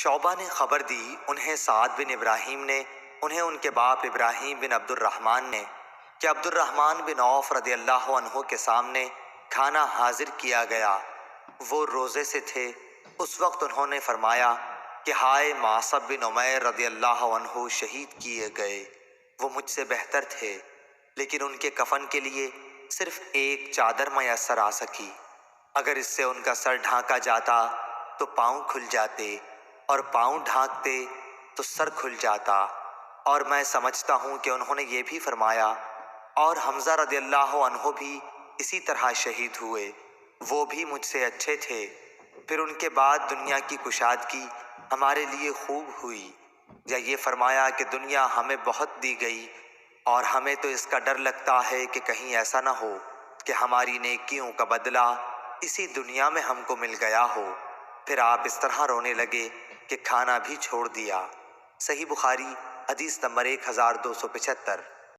شعبہ نے خبر دی انہیں سعد بن ابراہیم نے، انہیں ان کے باپ ابراہیم بن عبد الرحمن نے، کہ عبد الرحمن بن عوف رضی اللہ عنہ کے سامنے کھانا حاضر کیا گیا۔ وہ روزے سے تھے۔ اس وقت انہوں نے فرمایا کہ ہائے معصب بن عمیر رضی اللہ عنہ شہید کیے گئے، وہ مجھ سے بہتر تھے، لیکن ان کے کفن کے لیے صرف ایک چادر میسر آ سکی۔ اگر اس سے ان کا سر ڈھانکا جاتا تو پاؤں کھل جاتے، اور پاؤں ڈھانکتے تو سر کھل جاتا۔ اور میں سمجھتا ہوں کہ انہوں نے یہ بھی فرمایا، اور حمزہ رضی اللہ عنہ بھی اسی طرح شہید ہوئے، وہ بھی مجھ سے اچھے تھے۔ پھر ان کے بعد دنیا کی کشادگی ہمارے لیے خوب ہوئی، یا یہ فرمایا کہ دنیا ہمیں بہت دی گئی، اور ہمیں تو اس کا ڈر لگتا ہے کہ کہیں ایسا نہ ہو کہ ہماری نیکیوں کا بدلہ اسی دنیا میں ہم کو مل گیا ہو۔ پھر آپ اس طرح رونے لگے کہ کھانا بھی چھوڑ دیا۔ صحیح بخاری حدیث نمبر 1275۔